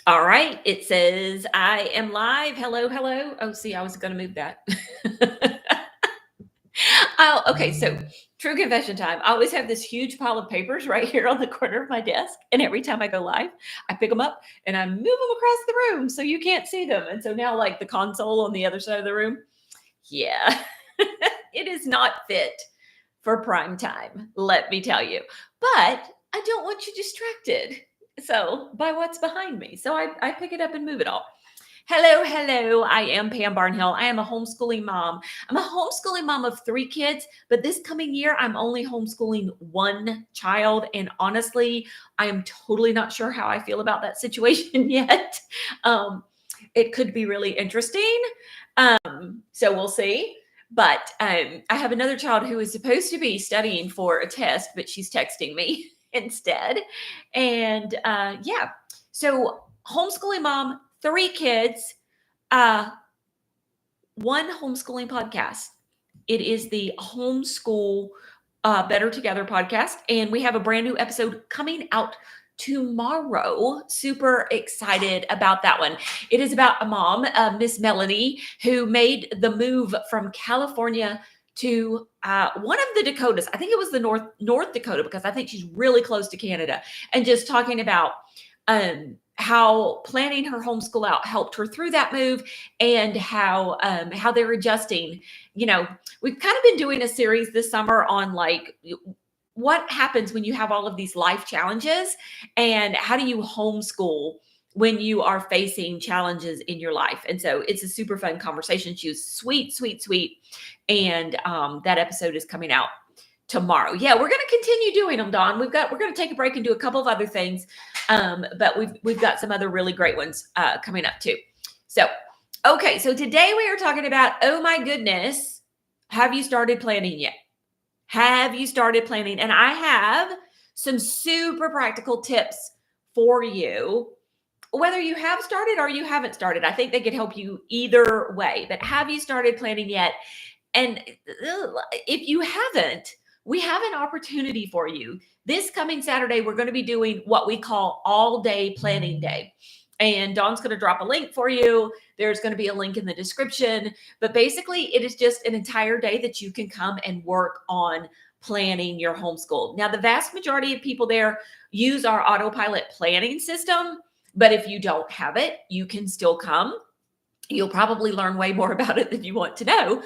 All right. It says, I am live. Hello, hello. Oh, see, I was going to move that. Okay. So, true confession time. I always have this huge pile of papers right here on the corner of my desk. And every time I go live, I pick them up and I move them across the room so you can't see them. And so now, like the console on the other side of the room, yeah, it is not fit for prime time, let me tell you. But I don't want you distracted. So by what's behind me. So I pick it up and move it all. Hello, hello. I am Pam Barnhill. I am a homeschooling mom. I'm a homeschooling mom of 3 kids, but this coming year, I'm only homeschooling 1 child. And honestly, I am totally not sure how I feel about that situation yet. It could be really interesting. So we'll see. But I have another child who is supposed to be studying for a test, but she's texting me instead. And yeah, so homeschooling mom, 3 kids, 1 homeschooling podcast. It is the Homeschool Better Together podcast. And we have a brand new episode coming out tomorrow. Super excited about that one. It is about a mom, Miss Melanie, who made the move from California to one of the Dakotas. I think it was the North Dakota, because I think she's really close to Canada, and just talking about how planning her homeschool out helped her through that move, and how they're adjusting. You know, we've kind of been doing a series this summer on like what happens when you have all of these life challenges, and how do you homeschool when you are facing challenges in your life. And so it's a super fun conversation. She was sweet, sweet, sweet. And that episode is coming out tomorrow. Yeah, we're going to continue doing them, Dawn. We're going to take a break and do a couple of other things. But we've got some other really great ones coming up too. So, okay. So today we are talking about, oh my goodness, have you started planning yet? Have you started planning? And I have some super practical tips for you, whether you have started or you haven't started. I think they could help you either way. But have you started planning yet? And if you haven't, we have an opportunity for you. This coming Saturday, we're going to be doing what we call all day planning day. And Dawn's going to drop a link for you. There's going to be a link in the description. But basically, it is just an entire day that you can come and work on planning your homeschool. Now, the vast majority of people there use our autopilot planning system. But if you don't have it, you can still come. You'll probably learn way more about it than you want to know.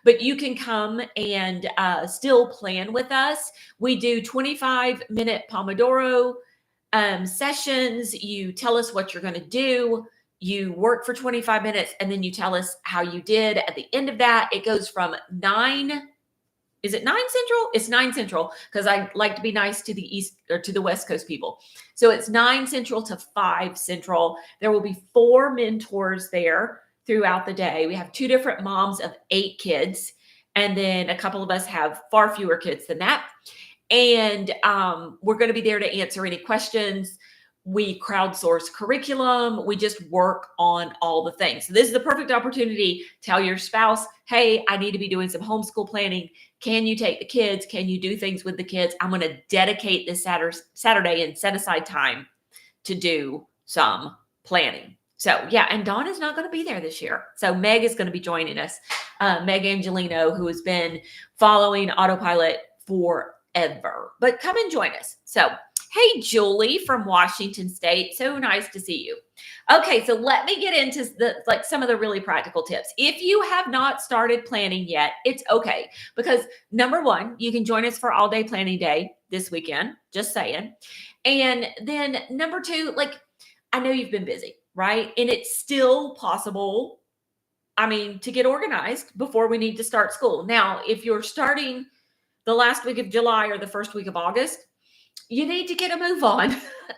But you can come and still plan with us. We do 25-minute Pomodoro sessions. You tell us what you're going to do. You work for 25 minutes, and then you tell us how you did. At the end of that, it goes from 9. Is it 9 Central? It's 9 Central, because I like to be nice to the East or to the West Coast people. So it's 9 Central to 5 Central. There will be 4 mentors there throughout the day. We have 2 different moms of 8 kids. And then a couple of us have far fewer kids than that. And we're going to be there to answer any questions. We crowdsource curriculum. We just work on all the things. So this is the perfect opportunity. Tell your spouse, hey, I need to be doing some homeschool planning. Can you take the kids? Can you do things with the kids? I'm going to dedicate this Saturday and set aside time to do some planning. So yeah, and Dawn is not going to be there this year. So Meg is going to be joining us. Meg Angelino, who has been following autopilot forever. But come and join us. So hey, Julie from Washington State. So nice to see you. Okay, so let me get into some of the really practical tips. If you have not started planning yet, it's okay. Because number 1, you can join us for all day planning day this weekend, just saying. And then number 2, I know you've been busy, right? And it's still possible, to get organized before we need to start school. Now, if you're starting the last week of July or the first week of August, you need to get a move on.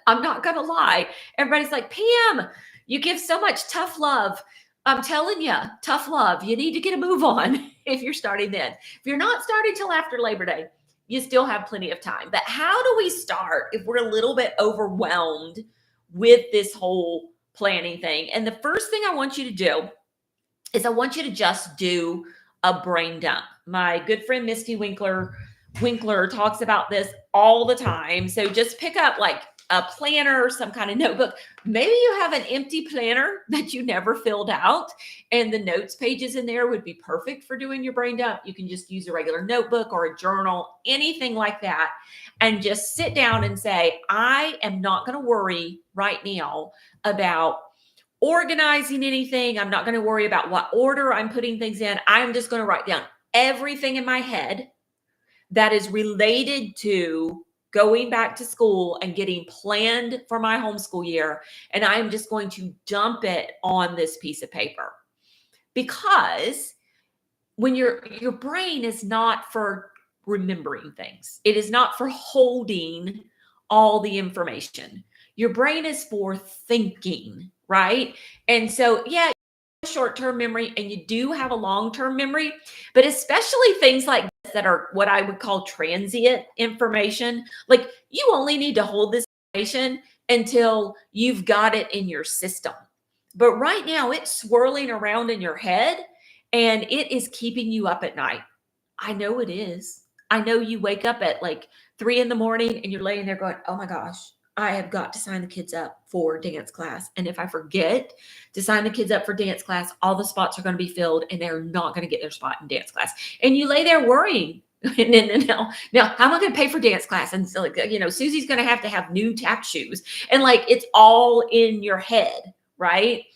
I'm not going to lie. Everybody's like, Pam, you give so much tough love. I'm telling you, tough love. You need to get a move on if you're starting then. If you're not starting till after Labor Day, you still have plenty of time. But how do we start if we're a little bit overwhelmed with this whole planning thing? And the first thing I want you to do is I want you to just do a brain dump. My good friend Misty Winkler talks about this all the time. So just pick up a planner, some kind of notebook. Maybe you have an empty planner that you never filled out, and the notes pages in there would be perfect for doing your brain dump. You can just use a regular notebook or a journal, anything like that, and just sit down and say, I am not going to worry right now about organizing anything. I'm not going to worry about what order I'm putting things in. I'm just going to write down everything in my head that is related to going back to school and getting planned for my homeschool year. And I'm just going to dump it on this piece of paper. Because when your brain is not for remembering things, it is not for holding all the information. Your brain is for thinking, right? And so, yeah, short-term memory and you do have a long-term memory, but especially things like this that are what I would call transient information. Like you only need to hold this information until you've got it in your system. But right now it's swirling around in your head and it is keeping you up at night. I know it is. I know you wake up at like 3 in the morning and you're laying there going, oh my gosh, I have got to sign the kids up for dance class. And if I forget to sign the kids up for dance class, all the spots are going to be filled and they're not going to get their spot in dance class. And you lay there worrying. And then now how am I going to pay for dance class? And so, like, Susie's going to have new tap shoes. And like, it's all in your head, right?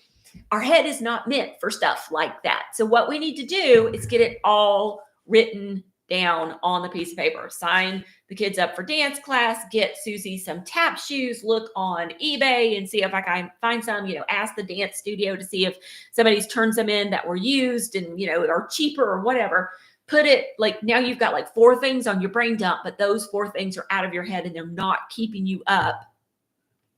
Our head is not meant for stuff like that. So what we need to do is get it all written down on the piece of paper. Sign the kids up for dance class, get Susie some tap shoes, look on eBay and see if I can find some, ask the dance studio to see if somebody's turns them in that were used and, are cheaper or whatever. Put it like now you've got like 4 things on your brain dump, but those 4 things are out of your head and they're not keeping you up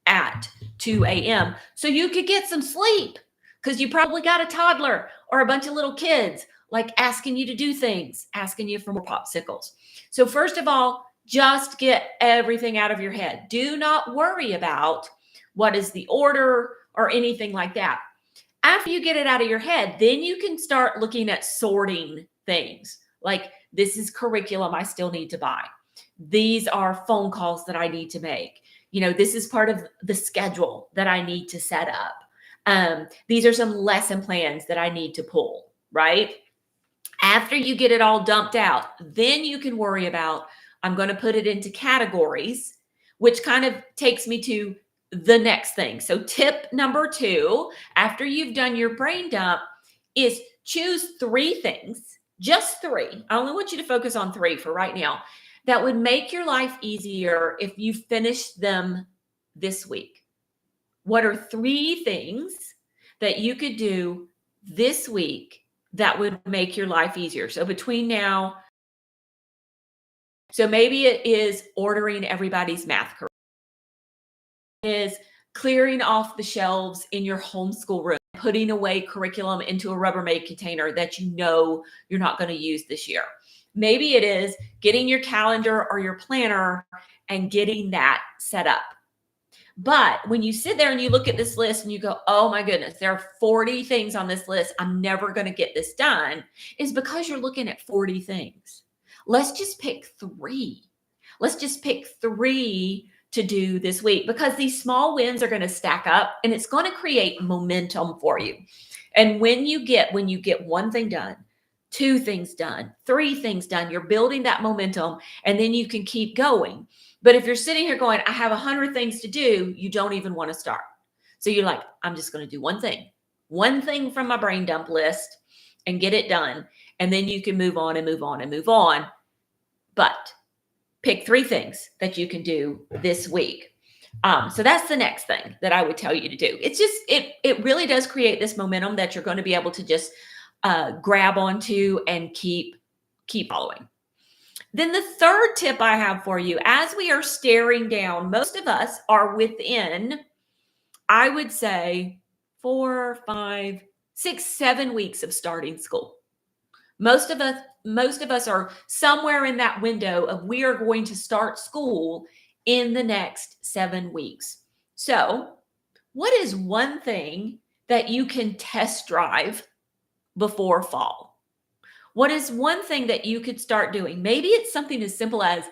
at 2 a.m. So you could get some sleep because you probably got a toddler or a bunch of little kids like asking you to do things, asking you for more popsicles. So first of all, just get everything out of your head. Do not worry about what is the order or anything like that. After you get it out of your head, then you can start looking at sorting things. Like this is curriculum I still need to buy. These are phone calls that I need to make. This is part of the schedule that I need to set up. These are some lesson plans that I need to pull, right? After you get it all dumped out, then you can worry about, I'm going to put it into categories, which kind of takes me to the next thing. So tip number 2, after you've done your brain dump, is choose 3 things, just 3. I only want you to focus on 3 for right now. That would make your life easier if you finished them this week. What are 3 things that you could do this week that would make your life easier? So between now, so maybe it is ordering everybody's math curriculum. It is clearing off the shelves in your homeschool room, putting away curriculum into a Rubbermaid container that you're not going to use this year. Maybe it is getting your calendar or your planner and getting that set up. But when you sit there and you look at this list and you go, oh my goodness, there are 40 things on this list, I'm never going to get this done, is because you're looking at 40 things. Let's just pick 3. Let's just pick 3 to do this week because these small wins are going to stack up and it's going to create momentum for you. And when you get 1 thing done, 2 things done, 3 things done, you're building that momentum and then you can keep going. But if you're sitting here going, I have 100 things to do, you don't even want to start. So you're like, I'm just going to do 1 thing from my brain dump list and get it done. And then you can move on and move on and move on. But pick 3 things that you can do this week. So that's the next thing that I would tell you to do. It's just, it really does create this momentum that you're going to be able to just grab onto and keep following. Then the third tip I have for you, as we are staring down, most of us are within, I would say, 4, 5, 6, 7 weeks of starting school. Most of us are somewhere in that window of we are going to start school in the next 7 weeks. So what is 1 thing that you can test drive before fall? What is 1 thing that you could start doing? Maybe it's something as simple as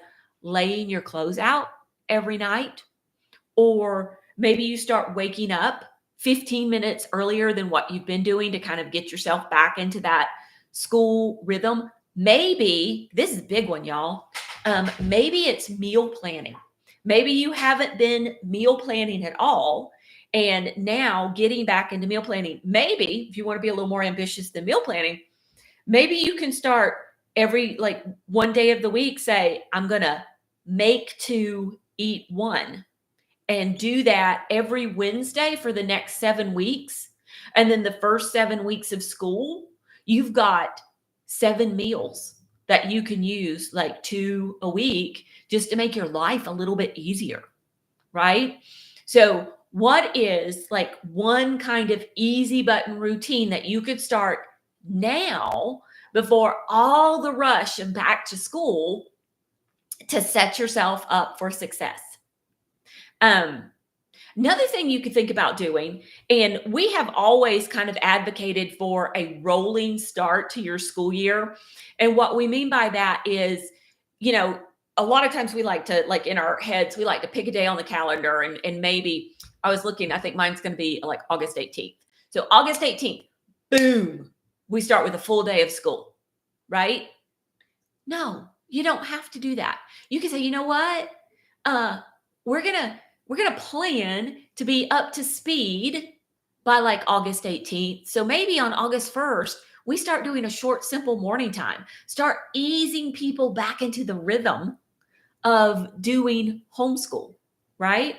laying your clothes out every night, or maybe you start waking up 15 minutes earlier than what you've been doing to kind of get yourself back into that school rhythm. Maybe this is a big one, y'all. Maybe it's meal planning. Maybe you haven't been meal planning at all. And now getting back into meal planning. Maybe if you want to be a little more ambitious than meal planning, maybe you can start every like one day of the week, say, I'm going to make two, eat one, and do that every Wednesday for the next 7 weeks. And then the first 7 weeks of school, you've got 7 meals that you can use, like 2 a week, just to make your life a little bit easier, right? So, what is like one kind of easy button routine that you could start now before all the rush of back to school to set yourself up for success? Another thing you could think about doing, and we have always kind of advocated for a rolling start to your school year. And what we mean by that is, you know, a lot of times we like to, like in our heads, we like to pick a day on the calendar and maybe I was looking, I think mine's going to be like August 18th. So August 18th, boom, we start with a full day of school, right? No, you don't have to do that. You can say, you know what? We're gonna plan to be up to speed by like August 18th. So maybe on August 1st, we start doing a short, simple morning time. Start easing people back into the rhythm of doing homeschool, right?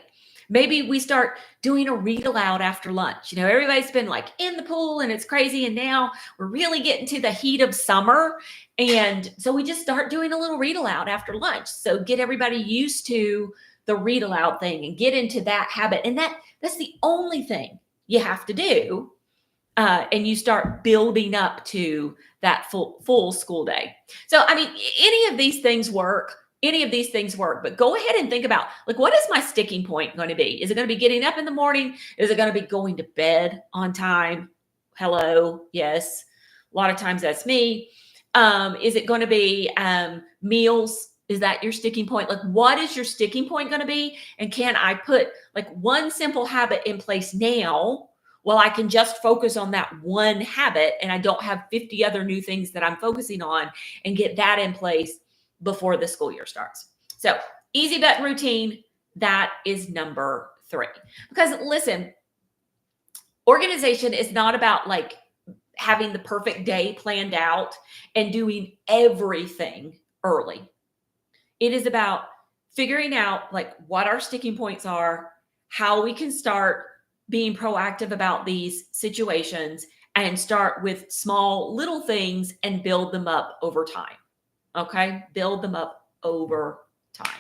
Maybe we start doing a read aloud after lunch. You know, everybody's been like in the pool and it's crazy. And now we're really getting to the heat of summer. And so we just start doing a little read aloud after lunch. So get everybody used to the read aloud thing and get into that habit. And that's the only thing you have to do. And you start building up to that full school day. So, I mean, any of these things work. But go ahead and think about, like, what is my sticking point going to be? Is it going to be getting up in the morning? Is it going to be going to bed on time? Hello. Yes. A lot of times that's me. Is it going to be meals? Is that your sticking point? Like, what is your sticking point going to be? And can I put like one simple habit in place now? Well, I can just focus on that one habit and I don't have 50 other new things that I'm focusing on, and get that in place before the school year starts. So easy button routine, that is number 3. Because listen, organization is not about like having the perfect day planned out and doing everything early. It is about figuring out like what our sticking points are, how we can start being proactive about these situations, and start with small little things and build them up over time. Okay. Build them up over time.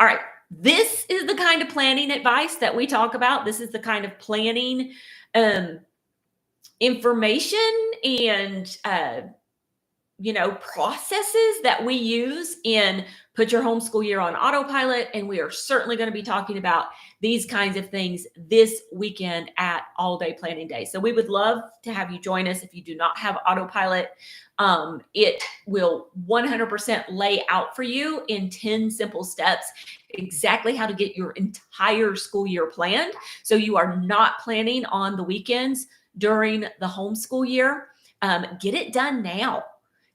All right. This is the kind of planning advice that we talk about. This is the kind of planning information and processes that we use in Put Your Homeschool Year on Autopilot. And we are certainly going to be talking about these kinds of things this weekend at All Day Planning Day. So we would love to have you join us. If you do not have Autopilot, it will 100% lay out for you in 10 simple steps exactly how to get your entire school year planned. So you are not planning on the weekends during the homeschool year. Get it done now.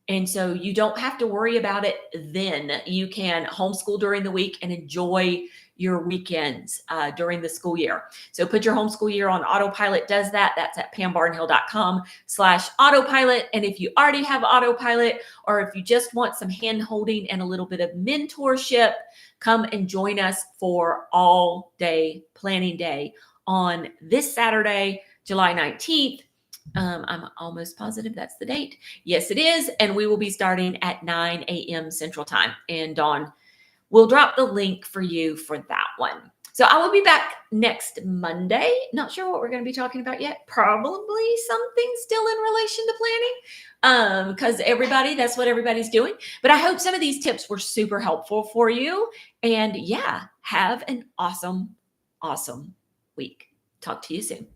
And so you don't have to worry about it then. You can homeschool during the week and enjoy your weekends during the school year. So Put Your Homeschool Year on Autopilot does that. That's at pambarnhill.com/autopilot. And if you already have Autopilot, or if you just want some hand holding and a little bit of mentorship, come and join us for All Day Planning Day on this Saturday, July 19th. I'm almost positive that's the date. Yes, it is. And we will be starting at 9 a.m. Central Time. And Dawn will drop the link for you for that one. So I will be back next Monday. Not sure what we're going to be talking about yet. Probably something still in relation to planning, because that's what everybody's doing. But I hope some of these tips were super helpful for you. And yeah, have an awesome, awesome week. Talk to you soon.